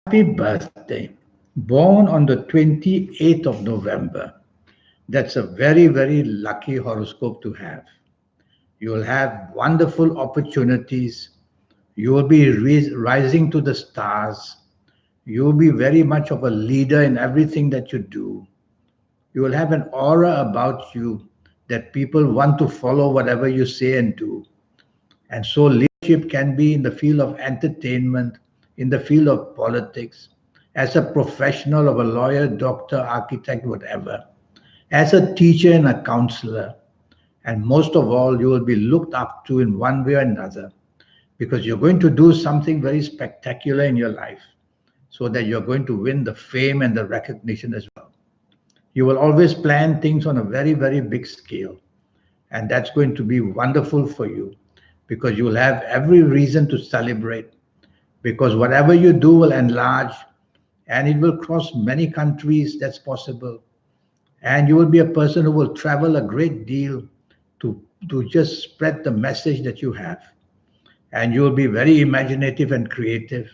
Happy birthday. Born on the 28th of November. That's a very, very lucky horoscope to have. You will have wonderful opportunities. You will be rising to the stars. You will be very much of a leader in everything that you do. You will have an aura about you that people want to follow whatever you say and do. And so leadership can be in the field of entertainment, in the field of politics, as a professional of a lawyer, doctor, architect, whatever, as a teacher and a counselor. And most of all, you will be looked up to in one way or another because you're going to do something very spectacular in your life so that you're going to win the fame and the recognition as well. You will always plan things on a very, very big scale. And that's going to be wonderful for you because you will have every reason to celebrate because whatever you do will enlarge and it will cross many countries that's possible, and you will be a person who will travel a great deal to just spread the message that you have, and you will be very imaginative and creative,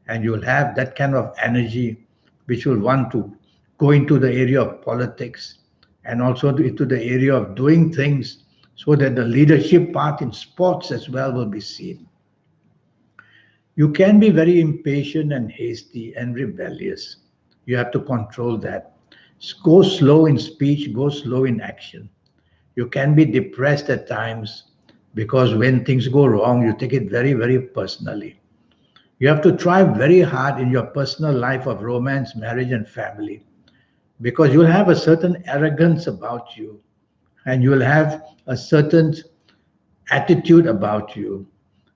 and you will have that kind of energy which will want to go into the area of politics and also into the area of doing things so that the leadership part in sports as well will be seen. You can be very impatient and hasty and rebellious. You have to control that. Go slow in speech, go slow in action. You can be depressed at times because when things go wrong, you take it very, very personally. You have to try very hard in your personal life of romance, marriage, and family because you'll have a certain arrogance about you and you'll have a certain attitude about you.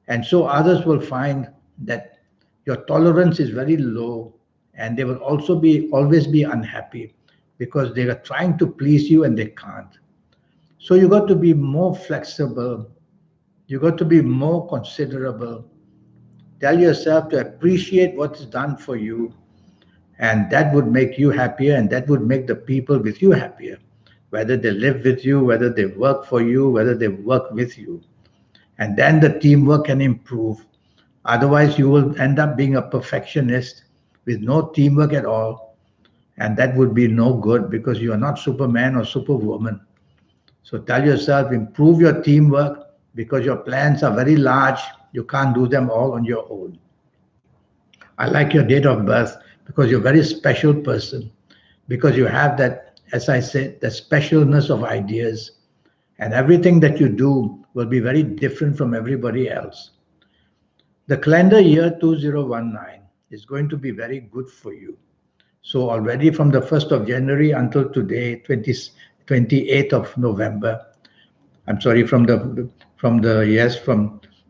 And so others will find that your tolerance is very low and they will also be always be unhappy because they are trying to please you and they can't. So you got to be more flexible, you got to be more considerable. Tell yourself to appreciate what is done for you, and that would make you happier and that would make the people with you happier, whether they live with you, whether they work for you, whether they work with you. And then the teamwork can improve. Otherwise, you will end up being a perfectionist with no teamwork at all, and that would be no good because you are not Superman or Superwoman. So tell yourself, improve your teamwork because your plans are very large. You can't do them all on your own. I like your date of birth because you're a very special person, because you have that, as I said, the specialness of ideas, and everything that you do will be very different from everybody else. The calendar year 2019 is going to be very good for you. So already from the 1st of January until today, 28th of November, I'm sorry, from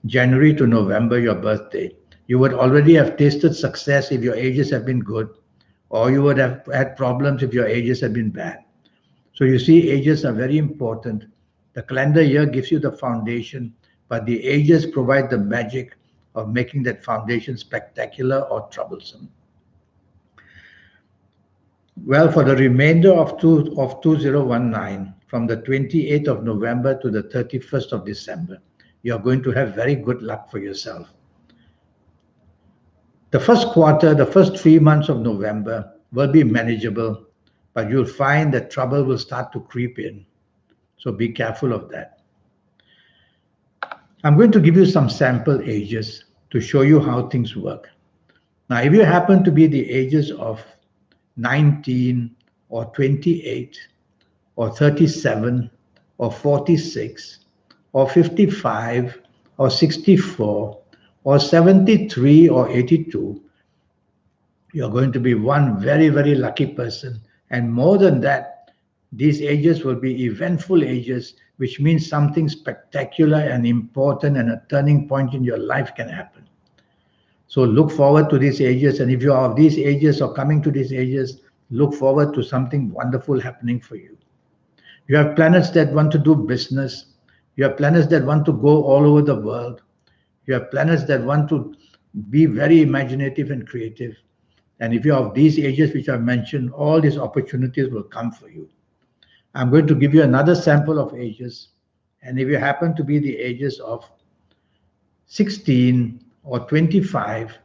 January to November, your birthday, you would already have tasted success if your ages have been good, or you would have had problems if your ages have been bad. So you see, ages are very important. The calendar year gives you the foundation, but the ages provide the magic of making that foundation spectacular or troublesome. Well, for the remainder of 2019, from the 28th of November to the 31st of December, you're going to have very good luck for yourself. The first quarter, the first 3 months of November will be manageable, but you'll find that trouble will start to creep in. So be careful of that. I'm going to give you some sample ages to show you how things work. Now, if you happen to be the ages of 19 or 28 or 37 or 46 or 55 or 64 or 73 or 82, you're going to be one very, very lucky person. And more than that, these ages will be eventful ages, which means something spectacular and important and a turning point in your life can happen. So look forward to these ages. And if you are of these ages or coming to these ages, look forward to something wonderful happening for you. You have planets that want to do business. You have planets that want to go all over the world. You have planets that want to be very imaginative and creative. And if you're of these ages which I've mentioned, all these opportunities will come for you. I'm going to give you another sample of ages. And if you happen to be the ages of 16 or 25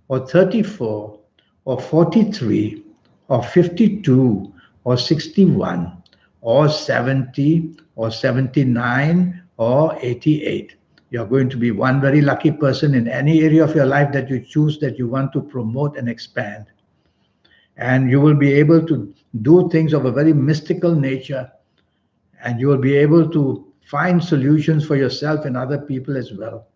or 34 or 43 or 52 or 61 or 70 or 79 or 88. You're going to be one very lucky person in any area of your life that you choose that you want to promote and expand. And you will be able to do things of a very mystical nature, and you will be able to find solutions for yourself and other people as well.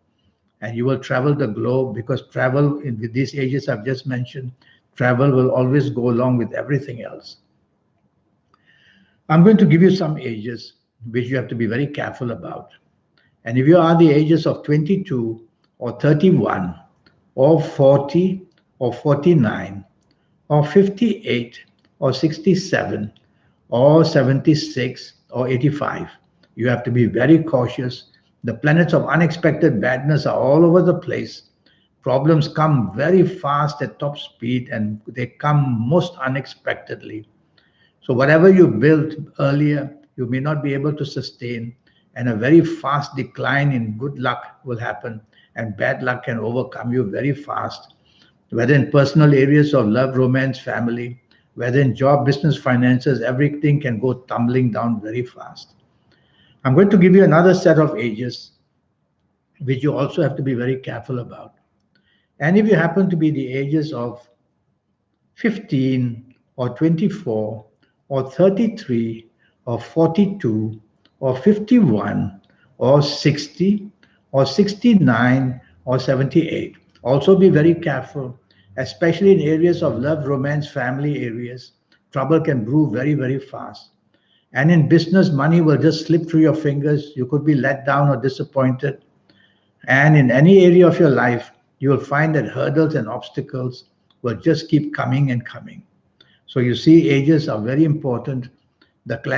And you will travel the globe, because travel in with these ages I've just mentioned, travel will always go along with everything else. I'm going to give you some ages which you have to be very careful about. And if you are the ages of 22 or 31 or 40 or 49 or 58 or 67 or 76 or 85, you have to be very cautious. The planets of unexpected badness are all over the place. Problems come very fast at top speed, and they come most unexpectedly. So, whatever you built earlier, you may not be able to sustain, and a very fast decline in good luck will happen, and bad luck can overcome you very fast. Whether in personal areas of love, romance, family, whether in job, business, finances, everything can go tumbling down very fast. I'm going to give you another set of ages which you also have to be very careful about. And if you happen to be the ages of 15 or 24 or 33 or 42 or 51 or 60 or 69 or 78. Also be very careful, especially in areas of love, romance, family areas. Trouble can brew very, very fast. And in business, money will just slip through your fingers. You could be let down or disappointed. And in any area of your life, you will find that hurdles and obstacles will just keep coming and coming. So you see, ages are very important. The